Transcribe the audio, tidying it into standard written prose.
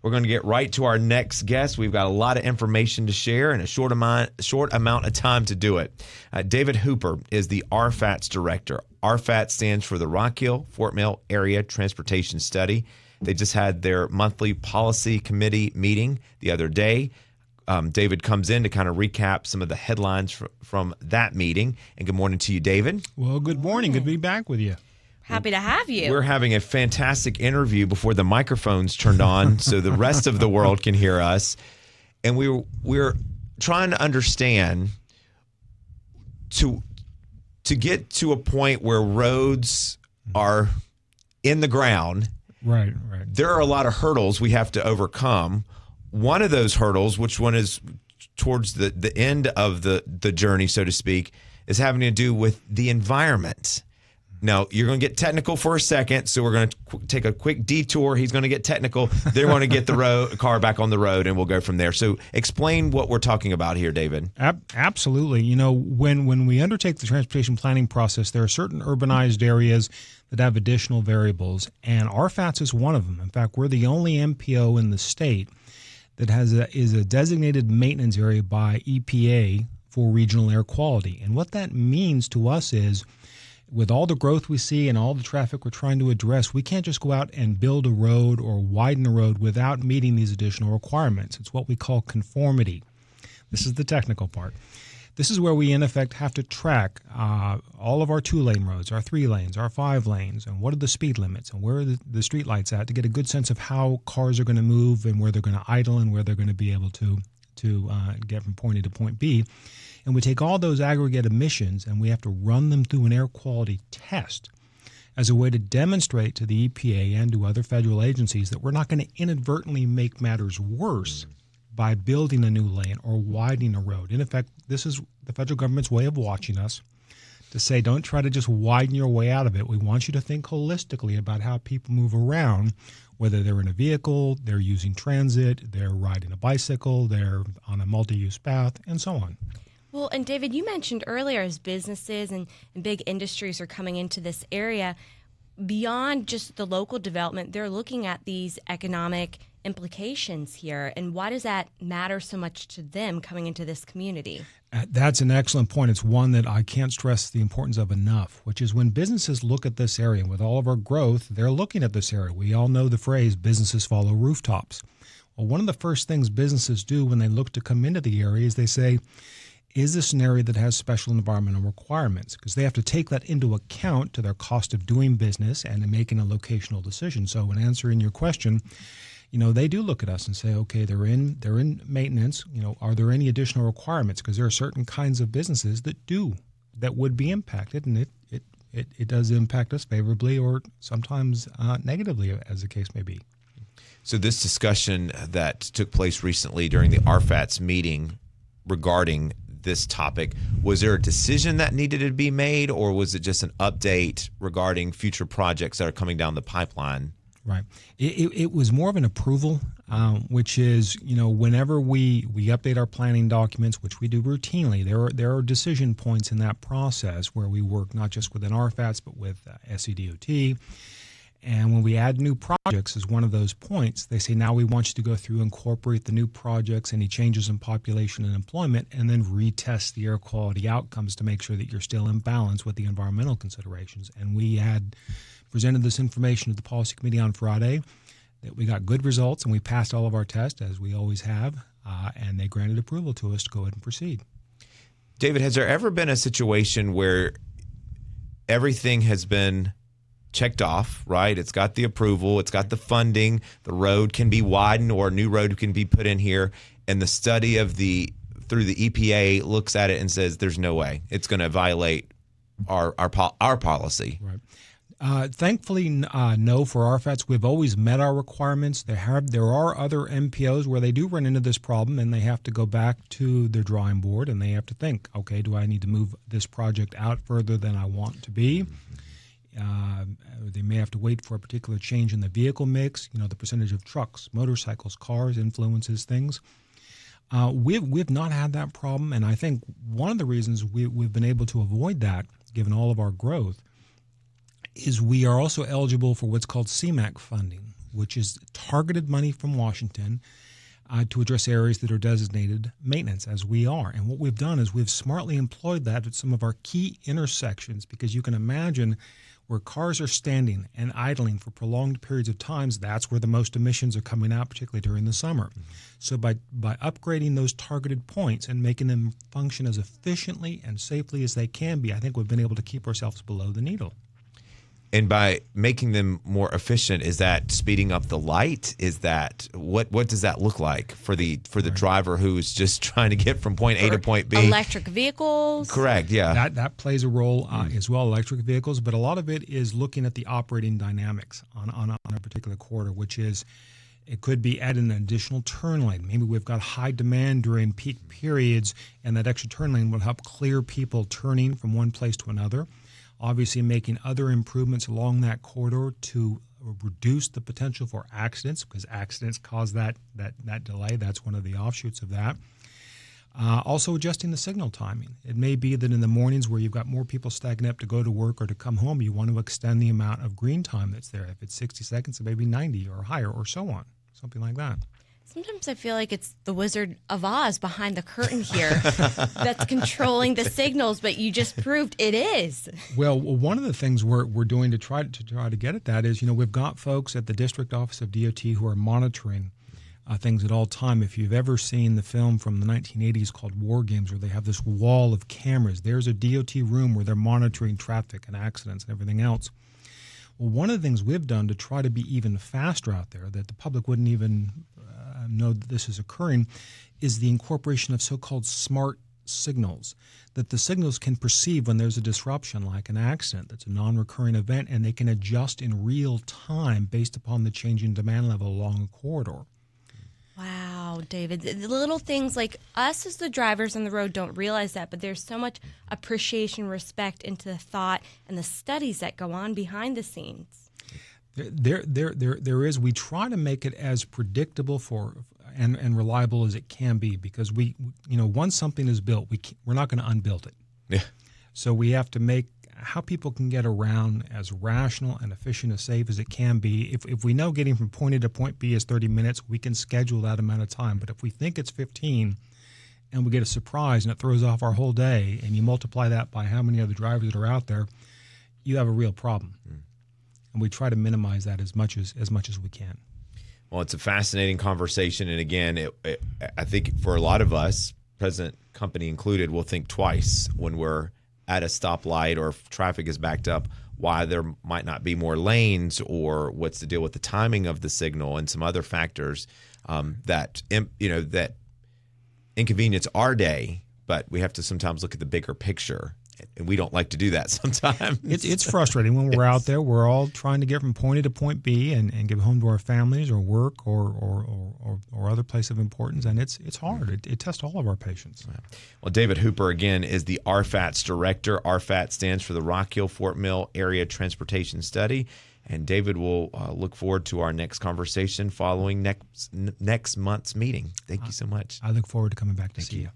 We're going to get right to our next guest. We've got a lot of information to share and a short amount of time to do it. David Hooper is the RFATS director. RFATS stands for the Rock Hill Fort Mill Area Transportation Study. They just had their monthly policy committee meeting the other day. David comes in to kind of recap some of the headlines from that meeting. And good morning to you, David. Well, good morning. Good to be back with you. Happy to have you. We're having a fantastic interview before the microphones turned on so the rest of the world can hear us. And we're trying to understand to get to a point where roads are in the ground. Right. There are a lot of hurdles we have to overcome. One of those hurdles, which one is towards the end of the journey, so to speak, is having to do with the environment. Now, you're going to get technical for a second, so we're going to take a quick detour. He's going to get technical. They're going to get the car back on the road, and we'll go from there. So explain what we're talking about here, David. Absolutely. You know, when we undertake the transportation planning process, there are certain urbanized areas that have additional variables, and RFATS is one of them. In fact, we're the only MPO in the state that is a designated maintenance area by EPA for regional air quality. And what that means to us is, with all the growth we see and all the traffic we're trying to address, we can't just go out and build a road or widen a road without meeting these additional requirements. It's what we call conformity. This is the technical part. This is where we, in effect, have to track all of our 2-lane roads, our 3 lanes, our 5 lanes, and what are the speed limits and where are the street lights at to get a good sense of how cars are going to move and where they're going to idle and where they're going to be able to get from point A to point B. And we take all those aggregate emissions and we have to run them through an air quality test as a way to demonstrate to the EPA and to other federal agencies that we're not going to inadvertently make matters worse by building a new lane or widening a road. In effect, this is the federal government's way of watching us to say, don't try to just widen your way out of it. We want you to think holistically about how people move around, whether they're in a vehicle, they're using transit, they're riding a bicycle, they're on a multi-use path, and so on. Well, and David, you mentioned earlier as businesses and big industries are coming into this area, beyond just the local development, they're looking at these economic implications here. And why does that matter so much to them coming into this community? That's an excellent point. It's one that I can't stress the importance of enough, which is when businesses look at this area, with all of our growth, they're looking at this area. We all know the phrase, businesses follow rooftops. Well, one of the first things businesses do when they look to come into the area is they say, is this an area that has special environmental requirements? Because they have to take that into account to their cost of doing business and in making a locational decision. So in answering your question, you know, they do look at us and say, okay, they're in maintenance. You know, are there any additional requirements? Because there are certain kinds of businesses that would be impacted, and it does impact us favorably or sometimes negatively, as the case may be. So this discussion that took place recently during the RFATS meeting regarding this topic, was there a decision that needed to be made, or was it just an update regarding future projects that are coming down the pipeline? Right. It was more of an approval, which is, you know, whenever we update our planning documents, which we do routinely, there are decision points in that process where we work not just within RFATS but with SCDOT. And when we add new projects as one of those points, they say, now we want you to go through and incorporate the new projects, any changes in population and employment, and then retest the air quality outcomes to make sure that you're still in balance with the environmental considerations. And we had presented this information to the policy committee on Friday, that we got good results and we passed all of our tests, as we always have, and they granted approval to us to go ahead and proceed. David, has there ever been a situation where everything has been checked off, right? It's got the approval, it's got the funding, the road can be widened or a new road can be put in here, and the study through the EPA looks at it and says there's no way it's going to violate our policy. Right. Thankfully, no, for RFATS. We've always met our requirements. There are other MPOs where they do run into this problem and they have to go back to their drawing board and they have to think, okay, do I need to move this project out further than I want to be? They may have to wait for a particular change in the vehicle mix. You know, the percentage of trucks, motorcycles, cars influences things. We've not had that problem, and I think one of the reasons we've been able to avoid that, given all of our growth, is we are also eligible for what's called CMAQ funding. which is targeted money from Washington to address areas that are designated maintenance, as we are. And what we've done is we've smartly employed that at some of our key intersections, because you can imagine where cars are standing and idling for prolonged periods of times, that's where the most emissions are coming out, particularly during the summer. Mm-hmm. So by upgrading those targeted points and making them function as efficiently and safely as they can be, I think we've been able to keep ourselves below the needle. And by making them more efficient, is that speeding up the light? Is that what does that look like for the driver who's just trying to get from point A to point B? Electric vehicles. Correct. Yeah. That plays a role as well, electric vehicles, but a lot of it is looking at the operating dynamics on a particular corridor, which is it could be adding an additional turn lane. Maybe we've got high demand during peak periods, and that extra turn lane will help clear people turning from one place to another. Obviously, making other improvements along that corridor to reduce the potential for accidents, because accidents cause that delay. That's one of the offshoots of that. Also, adjusting the signal timing. It may be that in the mornings where you've got more people stacking up to go to work or to come home, you want to extend the amount of green time that's there. If it's 60 seconds, it may be 90 or higher, or so on, something like that. Sometimes I feel like it's the Wizard of Oz behind the curtain here that's controlling the signals, but you just proved it is. Well, one of the things we're doing to try to get at that is, we've got folks at the District Office of DOT who are monitoring things at all time. If you've ever seen the film from the 1980s called War Games, where they have this wall of cameras, there's a DOT room where they're monitoring traffic and accidents and everything else. Well, one of the things we've done to try to be even faster out there, that the public wouldn't even know that this is occurring, is the incorporation of so-called smart signals, that the signals can perceive when there's a disruption, like an accident that's a non-recurring event, and they can adjust in real time based upon the changing demand level along a corridor. Wow, David. The little things like us as the drivers on the road don't realize that, but there's so much appreciation, respect into the thought and the studies that go on behind the scenes. There is. We try to make it as predictable and reliable as it can be, because once something is built, we're not going to unbuild it. Yeah. So we have to make how people can get around as rational and efficient and safe as it can be. If we know getting from point A to point B is 30 minutes, we can schedule that amount of time. But if we think it's 15 and we get a surprise and it throws off our whole day, and you multiply that by how many other drivers that are out there, you have a real problem. And we try to minimize that as much as we can. Well, it's a fascinating conversation. And again, I think for a lot of us, present company included, we'll think twice when we're at a stoplight or if traffic is backed up, why there might not be more lanes, or what's the deal with the timing of the signal and some other factors that inconvenience our day. But we have to sometimes look at the bigger picture. And we don't like to do that sometimes. It's frustrating when we're out there. We're all trying to get from point A to point B and get home to our families or work or other place of importance, and it's hard. It tests all of our patience. Well, David Hooper, again, is the RFATS director. RFATS stands for the Rock Hill Fort Mill Area Transportation Study. And David will look forward to our next conversation following next month's meeting. Thank you so much. I look forward to coming back to see you.